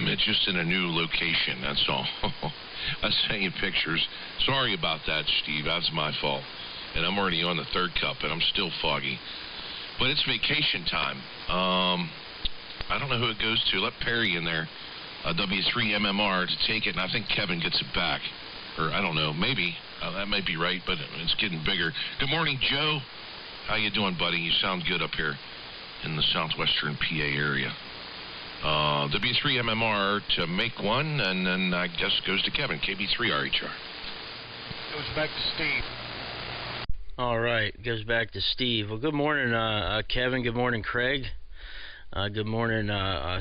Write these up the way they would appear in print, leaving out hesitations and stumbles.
It's just in a new location, that's all. I sent you pictures. Sorry about that, Steve. That's my fault. And I'm already on the third cup, and I'm still foggy. But it's vacation time. I don't know who it goes to. Let Perry in there, W3MMR, to take it, and I think Kevin gets it back. Or I don't know, maybe. That might be right, but it's getting bigger. Good morning, Joe. How you doing, buddy? You sound good up here in the southwestern PA area. W3MMR to make one, and then I guess goes to Kevin, KB3RHR. Goes back to Steve. All right, goes back to Steve. Well, good morning, Kevin. Good morning, Craig. Good morning,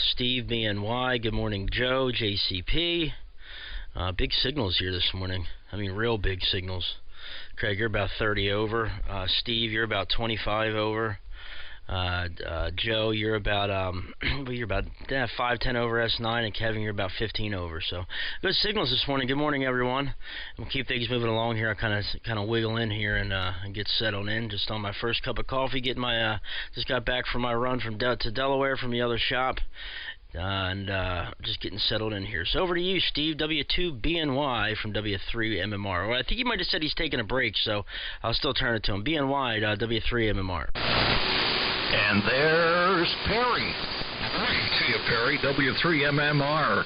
Steve, BNY. Good morning, Joe, JCP. Big signals here this morning. I mean, real big signals. Craig, you're about 30 over. Steve, you're about 25 over. Joe, you're about 5-10 over S9, and Kevin, you're about 15 over. So good signals this morning. Good morning, everyone. We'll keep things moving along here. I kind of wiggle in here and get settled in. Just on my first cup of coffee. Getting my just got back from my run from to Delaware from the other shop, and just getting settled in here. So over to you, Steve. W2BNY from W3MMR. Well, I think he might have said he's taking a break, so I'll still turn it to him. BNY W3MMR. And there's Perry. Morning to you, Perry. W3MMR,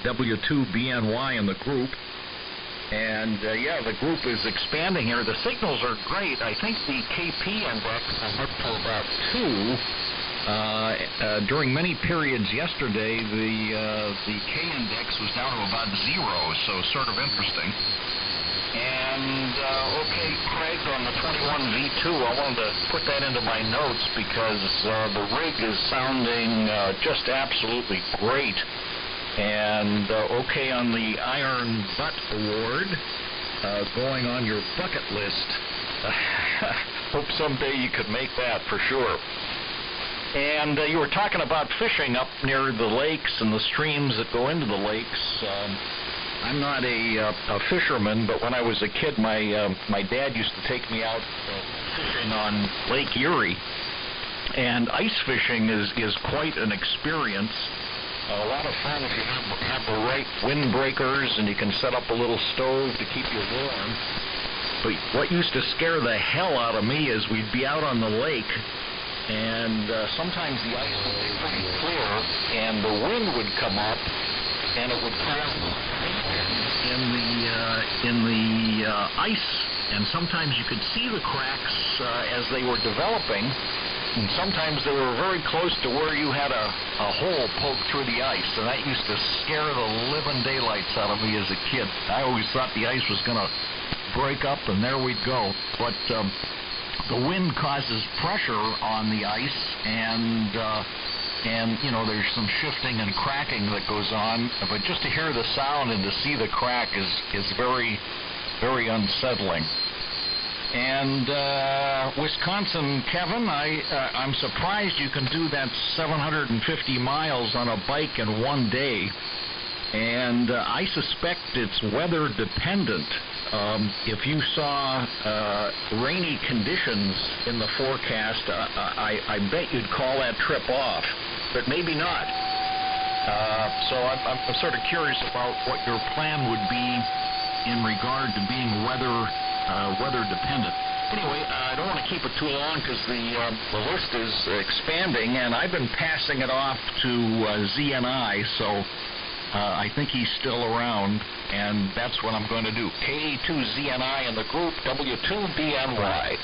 W2BNY in the group. And, yeah, the group is expanding here. The signals are great. I think the KP index is up to about 2. During many periods yesterday, the K index was down to about 0, so sort of interesting. And, okay, Craig, on the 21V2, I wanted to put that into my notes because the rig is sounding just absolutely great. And, okay, on the Iron Butt Award, going on your bucket list. Hope someday you could make that for sure. And you were talking about fishing up near the lakes and the streams that go into the lakes. I'm not a fisherman, but when I was a kid, my dad used to take me out fishing on Lake Erie, and ice fishing is quite an experience. A lot of fun if you have the right windbreakers, and you can set up a little stove to keep you warm. But what used to scare the hell out of me is we'd be out on the lake, and sometimes the ice would be pretty clear, and the wind would come up, and it would cause in the ice, and sometimes you could see the cracks as they were developing, and sometimes they were very close to where you had a hole poked through the ice, and that used to scare the living daylights out of me as a kid. I always thought the ice was going to break up, and there we'd go. But the wind causes pressure on the ice, and you know, there's some shifting and cracking that goes on, but just to hear the sound and to see the crack is very, very unsettling. And Wisconsin, Kevin, I'm surprised you can do that 750 miles on a bike in one day, and I suspect it's weather dependent. If you saw rainy conditions in the forecast, I bet you'd call that trip off, but maybe not. So I'm sort of curious about what your plan would be in regard to being weather dependent. Anyway, I don't want to keep it too long because the list is expanding, and I've been passing it off to ZNI, so I think he's still around, and that's what I'm going to do. KA2ZNI in the group, W2BNY.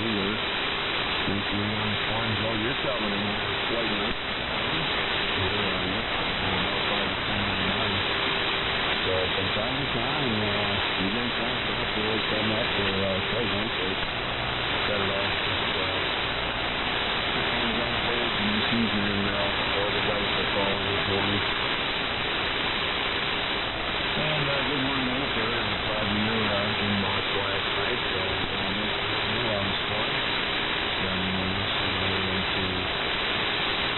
cooler. Think we're on farms. Oh, you're coming in here quite nice. So from time to time, you guys have to always come up for segments. Set it off. All the dice are falling this morning. And good morning out there. Probably you were in March last night. So new on this morning. Then we're into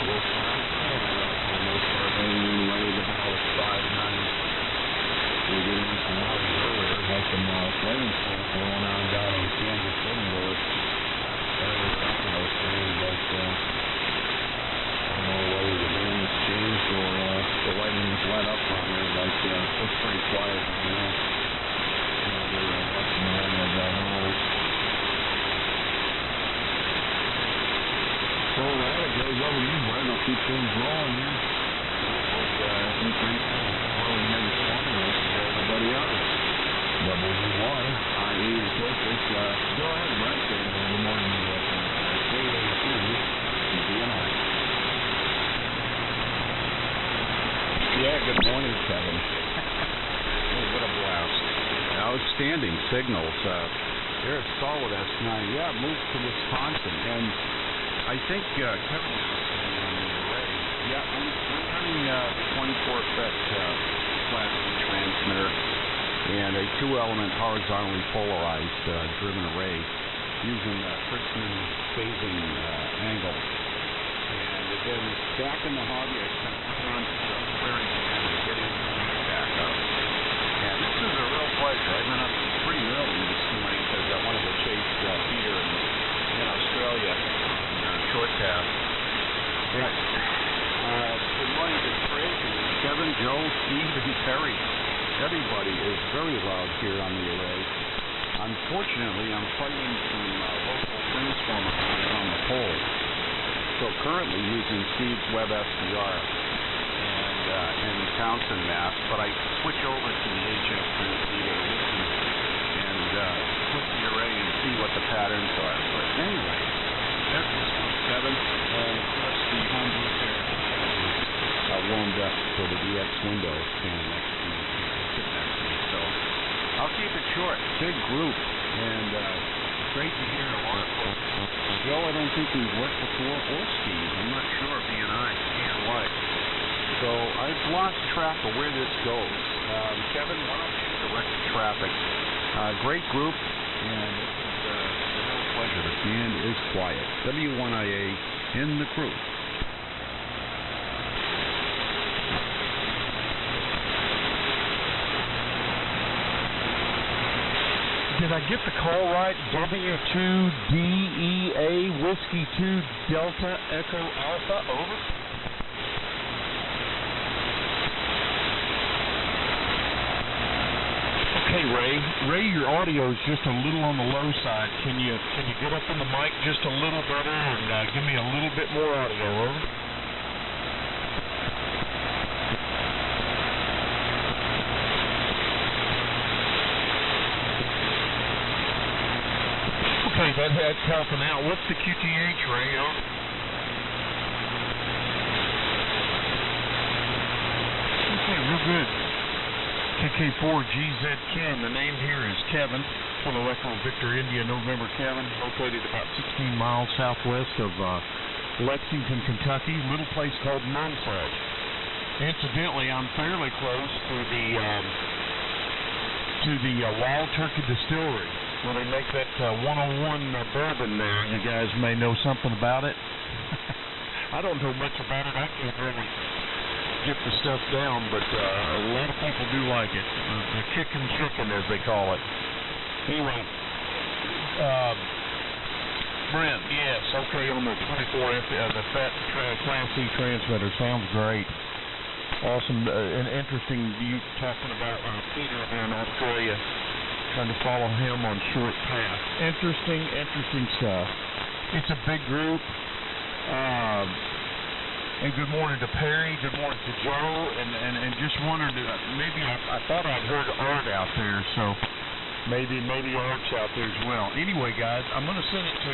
work time. For the most part, hanging away at about 5-9. We were getting some water earlier. Had some flaming smoke going on down in Kansas City where I was saying that I don't know whether the band has changed or the lighting's went up on there, but it's pretty quiet right now. They're watching the home of that house. So that it goes over to you, Brett. I'll keep things rolling here. I think right now, we have a sponsor for everybody else. W1IA is focused. Go ahead, Brett. Good morning. KA2ZNI. Yeah, good morning, Kevin. Oh, what a blast. Outstanding signals. They're at solid S9. Yeah, moved to Wisconsin. And I think Kevin was saying on the array. Yeah, I'm running 24-FET Class C transmitter and a 2-element horizontally polarized driven array using Fritzman phasing angle. And then back in the hobby, I spent 2 months clearing again and getting the back up. And this is a real pleasure. I've been up pretty early this morning because I wanted to chase Peter in Australia on short path. But good morning to Craig, Kevin, Joe, Steve, and Terry. Everybody is very loud here on the array. Unfortunately, I'm fighting some local transformer on the pole. So currently using Steve's Web SDR and Townsend Mass, but I switch over to the HF transceiver and flip the array and see what the patterns are. But anyway, that's what's up, Kevin. And of course, the home booth there warmed up for the DX window standing next to me, sit next to me. So I'll keep it short. Big group, and great to hear a lot. Joe, I don't think we've worked before, or Steve. I'm not sure if he and I can what. So I've lost track of where this goes. Kevin, why don't you direct the traffic? Great group, and it's a real pleasure. The band is quiet. W1IA in the crew. Did I get the call right? W2DEA Whiskey 2 Delta Echo Alpha, over. Okay, Ray, your audio is just a little on the low side. Can you get up in the mic just a little better and give me a little bit more audio, over? Okay, that's helping out. What's the QTH, Ray? Okay, real good. KK4GZQ. The name here is Kevin. Kilo Echo Victor India November Kevin. Located about 16 miles southwest of Lexington, Kentucky. Little place called Monfred. Incidentally, I'm fairly close to the Wild Turkey Distillery, where they make that 101 bourbon there. You guys may know something about it. I don't know much about it. I can't really get the stuff down, but a lot of people do like it. The chicken, as they call it. Anyway, Brent, yes, okay, on the 24F, the FAT Class C transmitter. Sounds great. Awesome and interesting. You talking about Peter in Australia. Trying to follow him on short path. Interesting stuff. It's a big group. And good morning to Perry. Good morning to Joe. And just wondered, maybe I thought I'd heard Art out there. So Maybe Art's out there as well. Anyway, guys, I'm going to send it to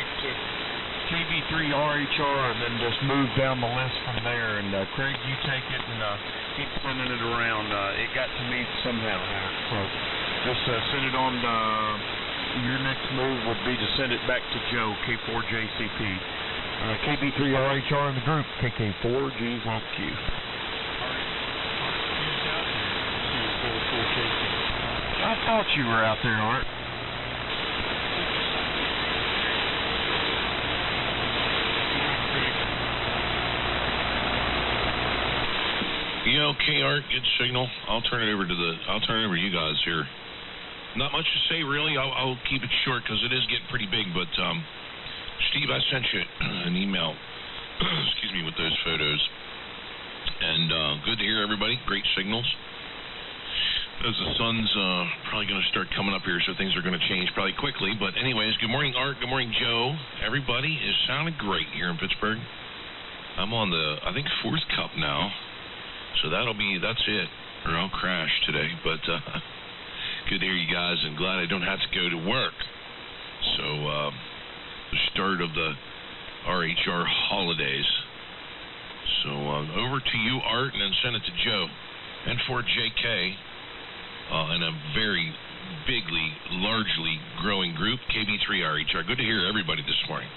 KB3RHR and then just move down the list from there. And Craig, you take it and keep sending it around. It got to me somehow. So just send it on. Your next move would be to send it back to Joe, K4JCP. KB3RHR in the group, KK4GZQ. I thought you were out there, Art. Yeah, okay, Art, good signal. I'll turn it over to you guys here. Not much to say, really. I'll keep it short because it is getting pretty big. But Steve, I sent you an email. Excuse me, with those photos. And good to hear everybody. Great signals. As the sun's probably going to start coming up here, so things are going to change probably quickly. But anyways, good morning, Art. Good morning, Joe. Everybody is sounding great here in Pittsburgh. I'm on the, I think, 4th cup now. So that's it. Or I'll crash today. But good to hear you guys, and glad I don't have to go to work. So the start of the RHR holidays. So over to you, Art, and then send it to Joe. N4JK. In a very bigly, largely growing group, KB3RHR. Good to hear everybody this morning.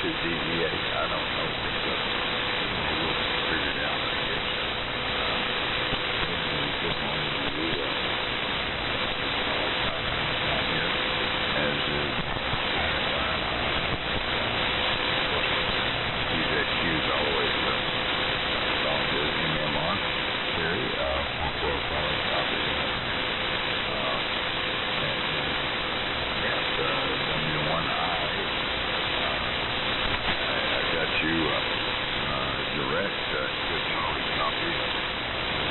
W2DEA, I don't know, but we'll figure it out, I guess. Good morning to you. As is KZQ's always W3MMR. Terry, 145 copy. W1IA. You direct good solid copy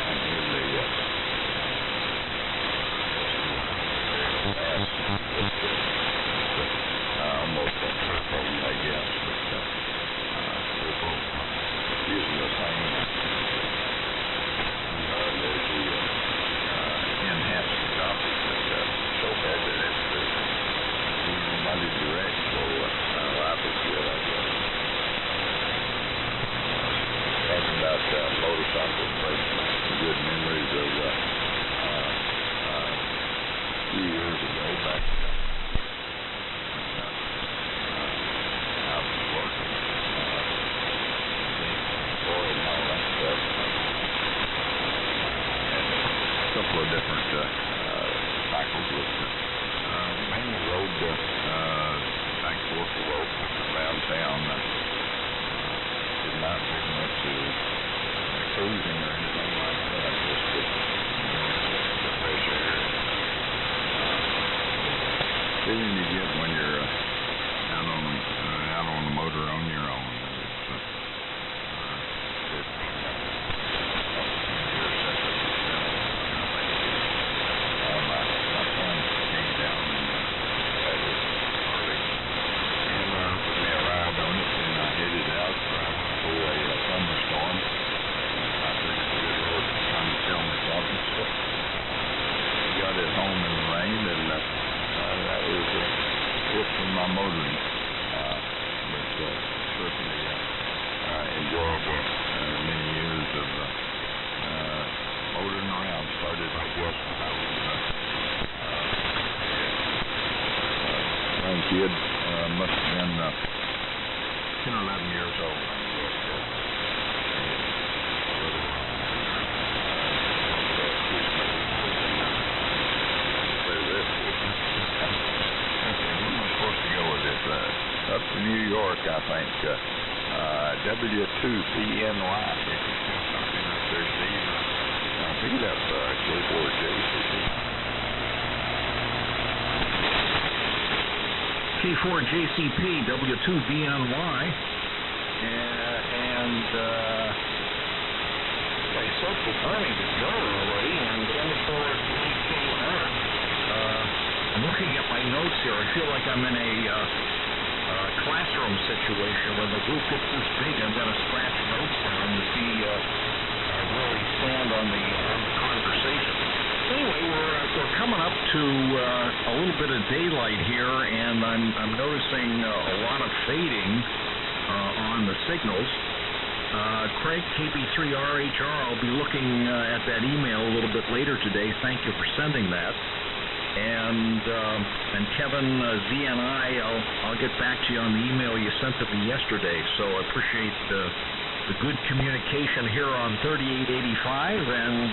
and here's almost a purple, I guess, but we're both using the same there's the enhanced copy, but so bad that it's mighty direct, so life is good, I guess. Talking about motorcycles, good memories of a few years ago back I was working and all that stuff, and a couple of different cycles with mainly rode back and forth around town. Did not take much cruising or anything like that, just the fresh air. Feeling you get when you're out on the motor on your own. W2BNY. There's Steve. Pick it up, K4JCP. K4JCP, W2BNY, and I said the timing is done already, and N4JK. I'm looking at my notes here. I feel like I'm in a classroom situation when the group gets this big. I've got to scratch notes down to see where we stand on the conversation. Anyway, we're coming up to a little bit of daylight here, and I'm noticing a lot of fading on the signals. Craig, KB3RHR, I'll be looking at that email a little bit later today. Thank you for sending that. And Kevin ZNI, I'll get back to you on the email you sent to me yesterday. So I appreciate the good communication here on 3885 and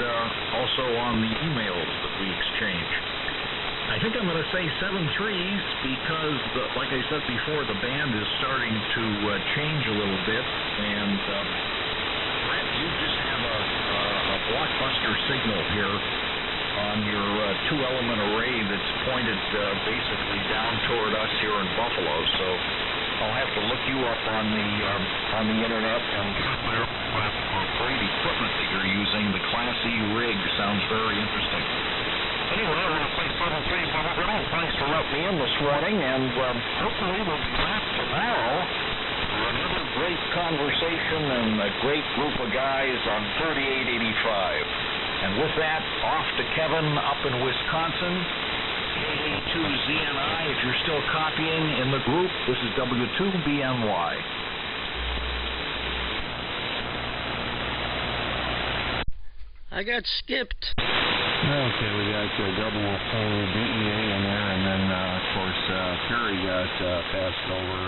also on the emails that we exchange. I think I'm going to say 7 threes because, like I said before, the band is starting to change a little bit. And Brent, you just have a blockbuster signal here on your two-element array that's pointed basically down toward us here in Buffalo. So I'll have to look you up on the internet and compare with great equipment that you're using. The Class E rig sounds very interesting. Anyway, I want to say 7 threes. Thanks for letting me in this morning, and hopefully we'll be back tomorrow for another great conversation and a great group of guys on 3885. And with that, off to Kevin up in Wisconsin. KA2ZNI, if you're still copying in the group, this is W2BNY. I got skipped. Okay, we got W2DEA in there, and then, of course, Perry got passed over.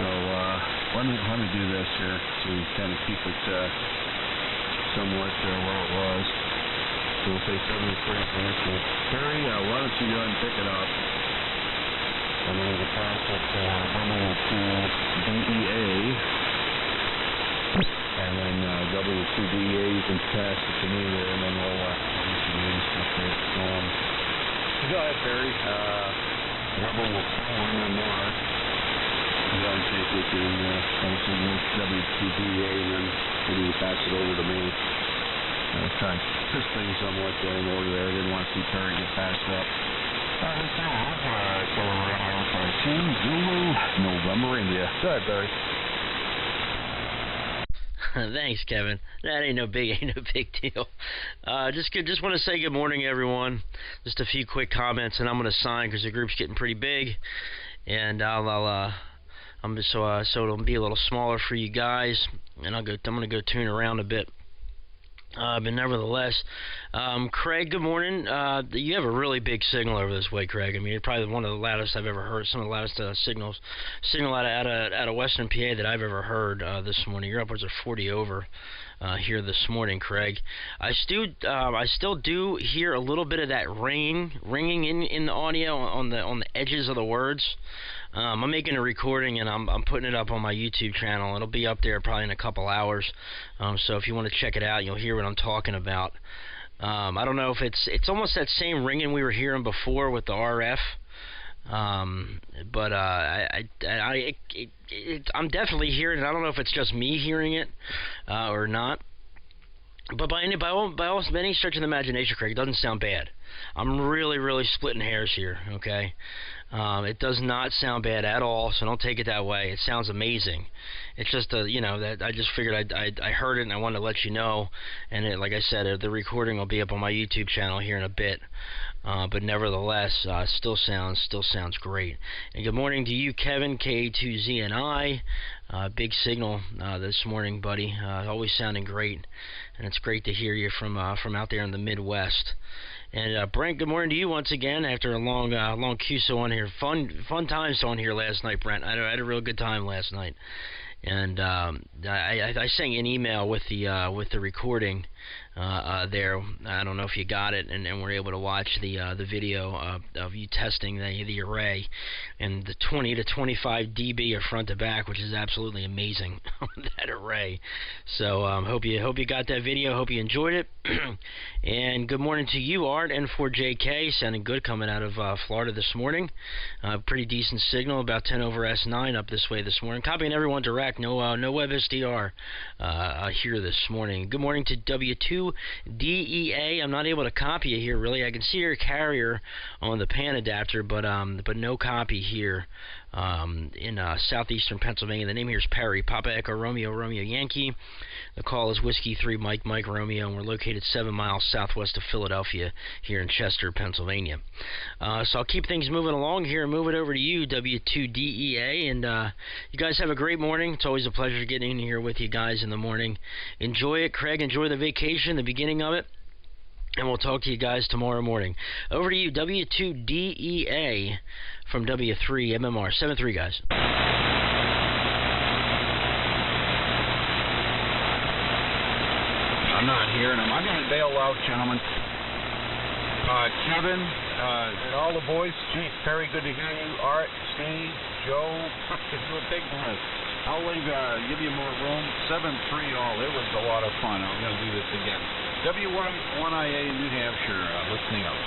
So let me do this here so we kind of keep it somewhat where it was. So we'll say 73 minutes. So Perry, why don't you go ahead and pick it up? I'm going to pass it for W2DEA. And then W2DEA, you can pass it to me there, and then we'll go ahead, Perry. W2MMR. Go ahead and take it to W2DEA, and then maybe you pass it over to me. Let's try and keep this thing somewhat in order there. I didn't want to see Perry get passed up. November, India. Go ahead, Perry. Thanks, Kevin. That ain't no big deal. Just want to say good morning, everyone. Just a few quick comments, and I'm going to sign because the group's getting pretty big, and so it'll be a little smaller for you guys, and I'm going to go tune around a bit. But nevertheless, Craig, good morning. You have a really big signal over this way, Craig. I mean, it's probably one of the loudest I've ever heard. Some of the loudest signal out of Western PA that I've ever heard this morning. You're upwards of 40 over here this morning, Craig. I still do hear a little bit of that ringing in the audio on the edges of the words. I'm making a recording and I'm putting it up on my YouTube channel. It'll be up there probably in a couple hours. So if you want to check it out, you'll hear what I'm talking about. I don't know if it's almost that same ringing we were hearing before with the RF. But I'm definitely hearing it. I don't know if it's just me hearing it or not. But by any stretch of the imagination, Craig, it doesn't sound bad. I'm really splitting hairs here, okay? It does not sound bad at all, so don't take it that way. It sounds amazing. It's just that I just figured I heard it and I wanted to let you know. And like I said, the recording will be up on my YouTube channel here in a bit. But nevertheless, still sounds great. And good morning to you, Kevin, KA2ZNI. Big signal this morning, buddy. Always sounding great, and it's great to hear you from out there in the Midwest. And Brent, good morning to you once again after a long QSO on here. Fun times on here last night, Brent. I had a real good time last night. and I sent you an email with the recording there. I don't know if you got it and were able to watch the video of you testing the array, and the 20 to 25 dB of front to back, which is absolutely amazing on that array. So hope you got that video. Hope you enjoyed it. And good morning to you, Art. N4JK, sounding good coming out of Florida this morning. Pretty decent signal, about 10 over S9 up this way this morning. Copying everyone direct, no web SDR here this morning. Good morning to W2DEA. I'm not able to copy you here really. I can see your carrier on the PAN adapter, but no copy here in southeastern Pennsylvania. The name here is Perry. Papa Echo Romeo Romeo Yankee. The call is Whiskey 3 Mike Mike Romeo, and we're located 7 miles southwest of Philadelphia here in Chester, Pennsylvania. So I'll keep things moving along here and move it over to you, W2DEA, and you guys have a great morning. It's always a pleasure getting in here with you guys in the morning. Enjoy it, Craig. Enjoy the vacation, the beginning of it. And we'll talk to you guys tomorrow morning. Over to you, W2DEA from W3MMR. 7-3, guys. I'm not hearing him. I'm going to bail out, gentlemen. Kevin, and all the boys. Gee, Perry, good to hear you. Art, Steve, Joe. This is a big one. I'll give you more room. 7-3 all. It was a lot of fun. I'm going to do this again. W1IA, New Hampshire, listening up.